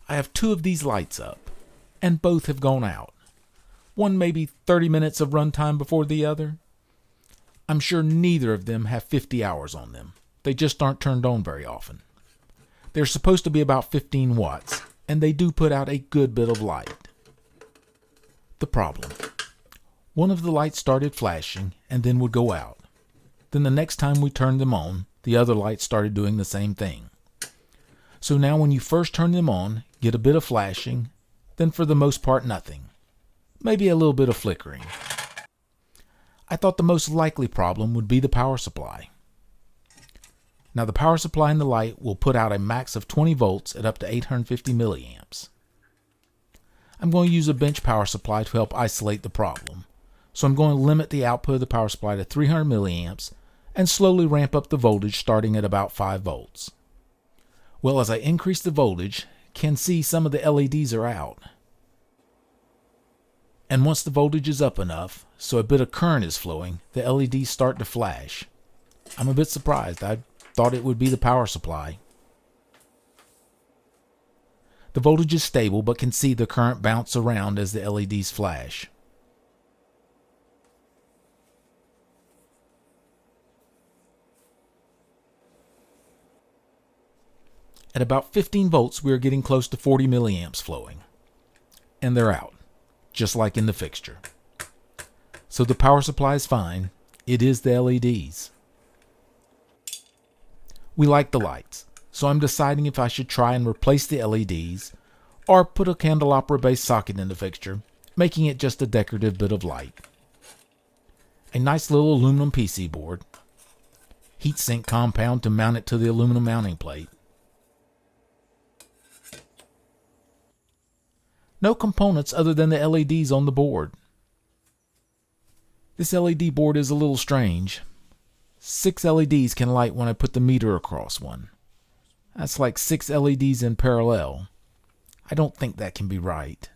I have two of these lights up, and both have gone out. One maybe 30 minutes of runtime before the other. I'm sure neither of them have 50 hours on them. They just aren't turned on very often. They're supposed to be about 15 watts, and they do put out a good bit of light. The problem. One of the lights started flashing and then would go out. Then the next time we turned them on, the other light started doing the same thing. So now when you first turn them on, get a bit of flashing, then for the most part nothing. Maybe a little bit of flickering. I thought the most likely problem would be the power supply. Now the power supply in the light will put out a max of 20 volts at up to 850 milliamps. I'm going to use a bench power supply to help isolate the problem. So I'm going to limit the output of the power supply to 300 milliamps and slowly ramp up the voltage starting at about 5 volts. Well, as I increase the voltage, can see some of the LEDs are out. And once the voltage is up enough, so a bit of current is flowing, the LEDs start to flash. I'm a bit surprised. I thought it would be the power supply. The voltage is stable, but can see the current bounce around as the LEDs flash. At about 15 volts, we are getting close to 40 milliamps flowing. And they're out, just like in the fixture. So the power supply is fine. It is the LEDs. We like the lights, so I'm deciding if I should try and replace the LEDs or put a candelabra-based socket in the fixture, making it just a decorative bit of light. A nice little aluminum PC board, heatsink compound to mount it to the aluminum mounting plate. No components other than the LEDs on the board. This LED board is a little strange. 6 LEDs can light when I put the meter across one. That's like 6 LEDs in parallel. I don't think that can be right.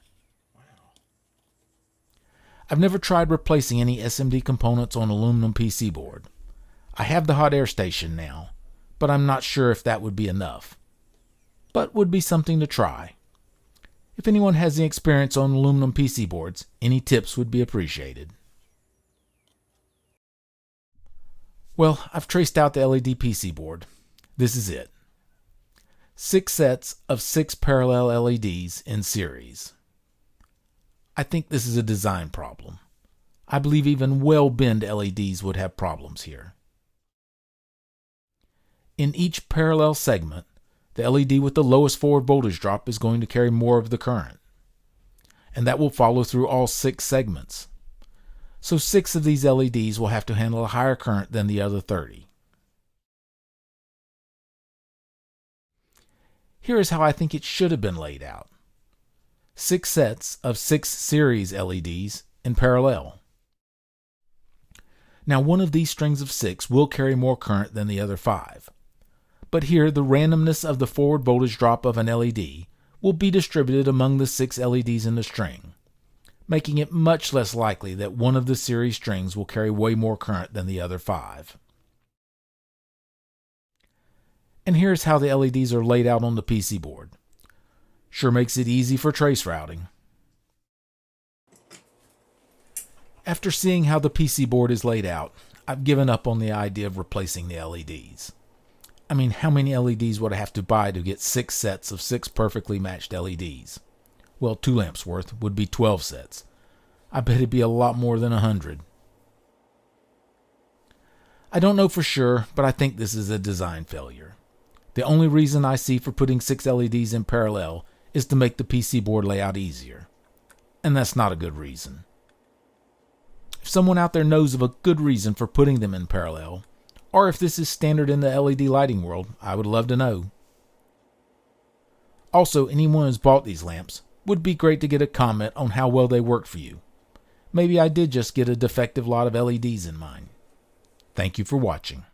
I've never tried replacing any SMD components on aluminum PC board. I have the hot air station now, but I'm not sure if that would be enough. But would be something to try. If anyone has any experience on aluminum PC boards, any tips would be appreciated. Well, I've traced out the LED PC board. This is it. 6 sets of 6 parallel LEDs in series. I think this is a design problem. I believe even well-bent LEDs would have problems here. In each parallel segment, the LED with the lowest forward voltage drop is going to carry more of the current. And that will follow through all 6 segments. So 6 of these LEDs will have to handle a higher current than the other 30. Here is how I think it should have been laid out. 6 sets of 6 series LEDs in parallel. Now one of these strings of 6 will carry more current than the other 5. But here the randomness of the forward voltage drop of an LED will be distributed among the 6 LEDs in the string, making it much less likely that one of the series strings will carry way more current than the other 5. And here's how the LEDs are laid out on the PC board. Sure makes it easy for trace routing. After seeing how the PC board is laid out, I've given up on the idea of replacing the LEDs. I mean, how many LEDs would I have to buy to get 6 sets of 6 perfectly matched LEDs? Well, 2 lamps worth would be 12 sets. I bet it'd be a lot more than 100. I don't know for sure, but I think this is a design failure. The only reason I see for putting 6 LEDs in parallel is to make the PC board layout easier. And that's not a good reason. If someone out there knows of a good reason for putting them in parallel, or if this is standard in the LED lighting world, I would love to know. Also, anyone who's bought these lamps, would be great to get a comment on how well they work for you. Maybe I did just get a defective lot of LEDs in mine. Thank you for watching.